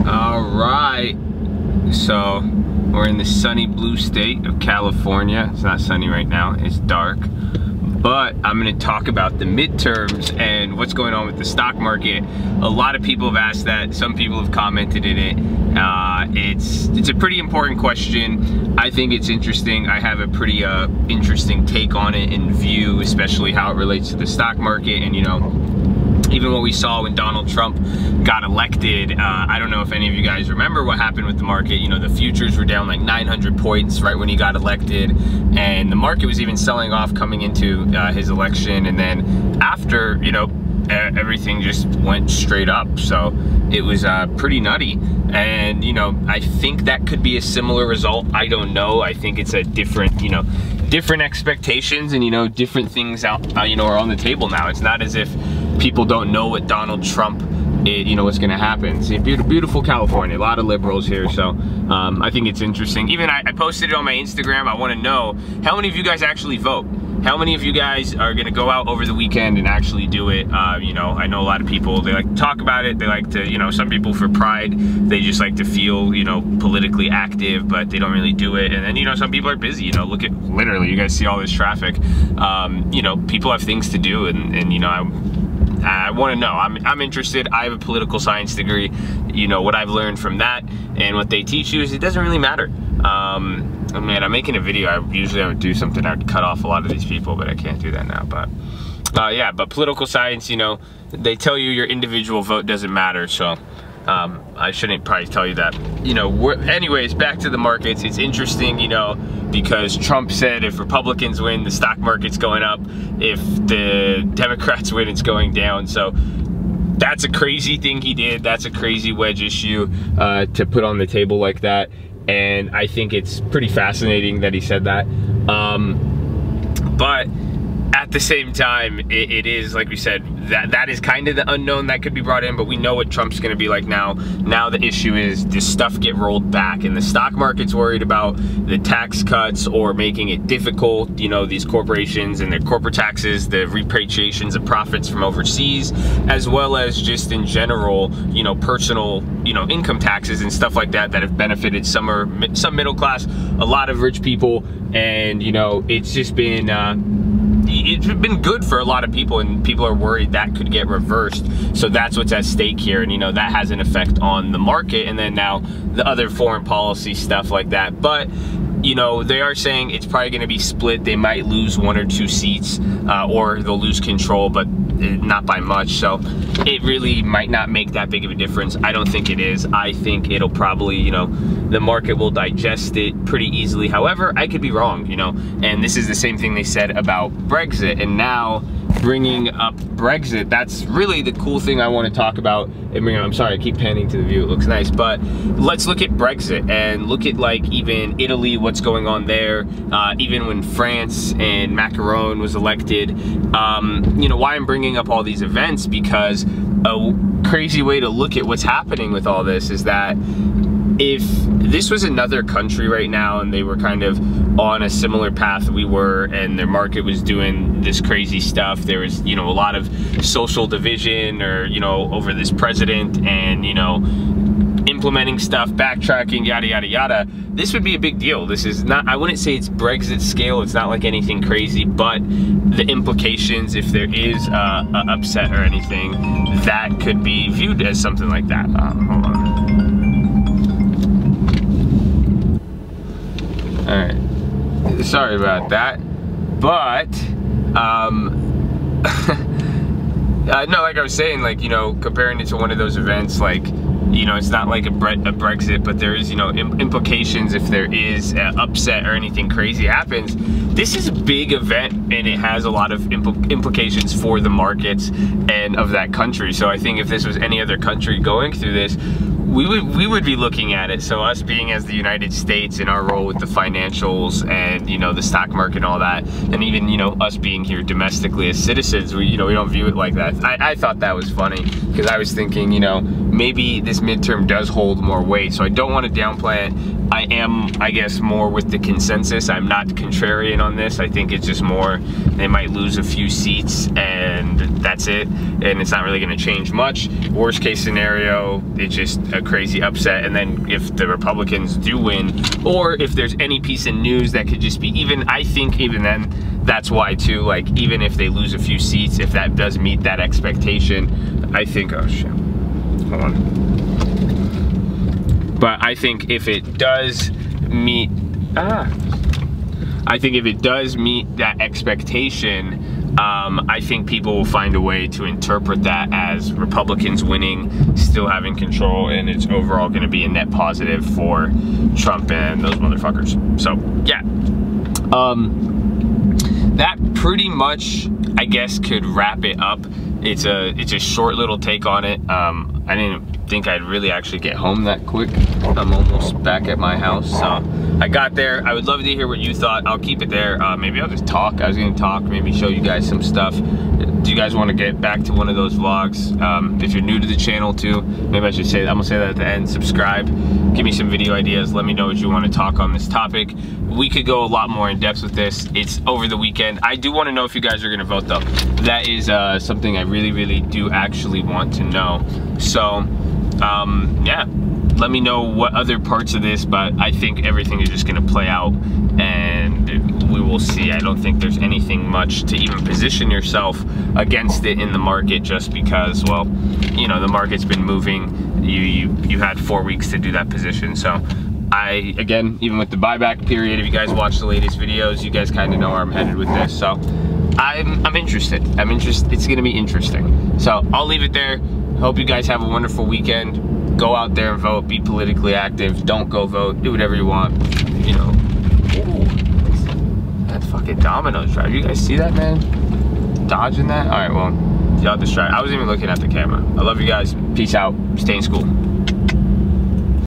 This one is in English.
All right, so we're in the sunny blue state of California. It's not sunny right now, it's dark. But I'm gonna talk about the midterms and what's going on with the stock market. A lot of people have asked that, some people have commented in it. It's a pretty important question. I think it's interesting. I have a pretty interesting take on it and view, especially how it relates to the stock market. And you know, even what we saw when Donald Trump got elected, I don't know if any of you guys remember what happened with the market. You know, the futures were down like 900 points right when he got elected, and the market was even selling off coming into his election, and then after, you know, everything just went straight up. So it was pretty nutty. And you know, I think that could be a similar result. I don't know. I think it's a different, you know, different expectations, and you know, different things out, you know, are on the table now. It's not as if people don't know what Donald Trump, you know, what's gonna happen. See, beautiful California, a lot of liberals here. So I think it's interesting. Even I posted it on my Instagram. I wanna know how many of you guys actually vote. How many of you guys are gonna go out over the weekend and actually do it? You know, I know a lot of people, they like to talk about it. They like to, you know, some people for pride, they just like to feel, you know, politically active, but they don't really do it. And then, you know, some people are busy. You know, look at, literally, you guys see all this traffic. You know, people have things to do, and you know, I want to know. I'm interested. I have a political science degree. You know, what I've learned from that and what they teach you is it doesn't really matter. Oh man, I'm making a video. I would do something. I would cut off a lot of these people, but I can't do that now. But yeah, but political science, you know, they tell you your individual vote doesn't matter. So I shouldn't probably tell you that. You know, anyways, back to the markets. It's interesting, you know, because Trump said if Republicans win, the stock market's going up. If the Democrats win, it's going down. So that's a crazy thing he did. That's a crazy wedge issue to put on the table like that. And I think it's pretty fascinating that he said that. But at the same time, it is, like we said, that is kind of the unknown that could be brought in, but we know what Trump's gonna be like now. Now the issue is, does stuff get rolled back? And the stock market's worried about the tax cuts or making it difficult, you know, these corporations and their corporate taxes, the repatriations of profits from overseas, as well as just in general, you know, personal, you know, income taxes and stuff like that have benefited some middle class, a lot of rich people. And you know, it's just been it's been good for a lot of people, and people are worried that could get reversed. So that's what's at stake here, and you know, that has an effect on the market, and then now the other foreign policy stuff like that. But you know, they are saying it's probably going to be split. They might lose 1 or 2 seats, or they'll lose control, but not by much. So it really might not make that big of a difference. I don't think it is. I think it'll probably, you know, the market will digest it pretty easily. However, I could be wrong, you know, and this is the same thing they said about Brexit. And now bringing up Brexit, that's really the cool thing I want to talk about. I'm sorry, I keep panning to the view, it looks nice, but let's look at Brexit and look at like even Italy, what's going on there, even when France and Macron was elected. You know, why I'm bringing up all these events, because a crazy way to look at what's happening with all this is that if this was another country right now and they were kind of on a similar path we were, and their market was doing this crazy stuff, there was, you know, a lot of social division, or, you know, over this president, and, you know, implementing stuff, backtracking, yada, yada, yada, this would be a big deal. This is not, I wouldn't say it's Brexit scale, it's not like anything crazy, but the implications, if there is a upset or anything, that could be viewed as something like that. Hold on. All right, sorry about that, but no, like I was saying, like, you know, comparing it to one of those events, like, you know, it's not like a Brexit, but there is, you know, implications if there is an upset or anything crazy happens. This is a big event, and it has a lot of implications for the markets and of that country. So I think if this was any other country going through this, we would be looking at it. So us being as the United States in our role with the financials and, you know, the stock market and all that, and even, you know, us being here domestically as citizens, we don't view it like that. I thought that was funny, because I was thinking, you know, maybe this midterm does hold more weight. So I don't want to downplay it. I am, I guess, more with the consensus. I'm not contrarian on this. I think it's just more, they might lose a few seats, and that's that's it, and it's not really going to change much. Worst case scenario, it's just a crazy upset, and then if the Republicans do win, or if there's any piece of news that could just be, even, I think even then, that's why too, like, even if they lose a few seats, if that does meet that expectation, I think, oh shit, hold on. But I think if it does meet, I think if it does meet that expectation, I think people will find a way to interpret that as Republicans winning, still having control, and it's overall going to be a net positive for Trump and those motherfuckers. So yeah, that pretty much, I guess, could wrap it up. It's a short little take on it. I didn't think I'd really actually get home that quick. I'm almost back at my house, so I got there. I would love to hear what you thought. I'll keep it there. Maybe I'll just talk. I was gonna talk, maybe show you guys some stuff. Do you guys want to get back to one of those vlogs? If you're new to the channel too, maybe I should say that. I'm gonna say that at the end. Subscribe, give me some video ideas, let me know what you want to talk on this topic. We could go a lot more in depth with this. It's over the weekend. I do want to know if you guys are gonna vote though. That is something I really do actually want to know. So yeah, let me know what other parts of this, but I think everything is just gonna play out and we will see. I don't think there's anything much to even position yourself against it in the market, just because, well, you know, the market's been moving. You had 4 weeks to do that position. So again, even with the buyback period, if you guys watch the latest videos, you guys kind of know where I'm headed with this. So I'm interested. It's gonna be interesting. So I'll leave it there. Hope you guys have a wonderful weekend. Go out there and vote, be politically active. Don't go vote, do whatever you want, you know. Ooh, that fucking Domino's drive. You guys see that, man? Dodging that? All right, well, y'all distracted. I wasn't even looking at the camera. I love you guys. Peace out. Stay in school.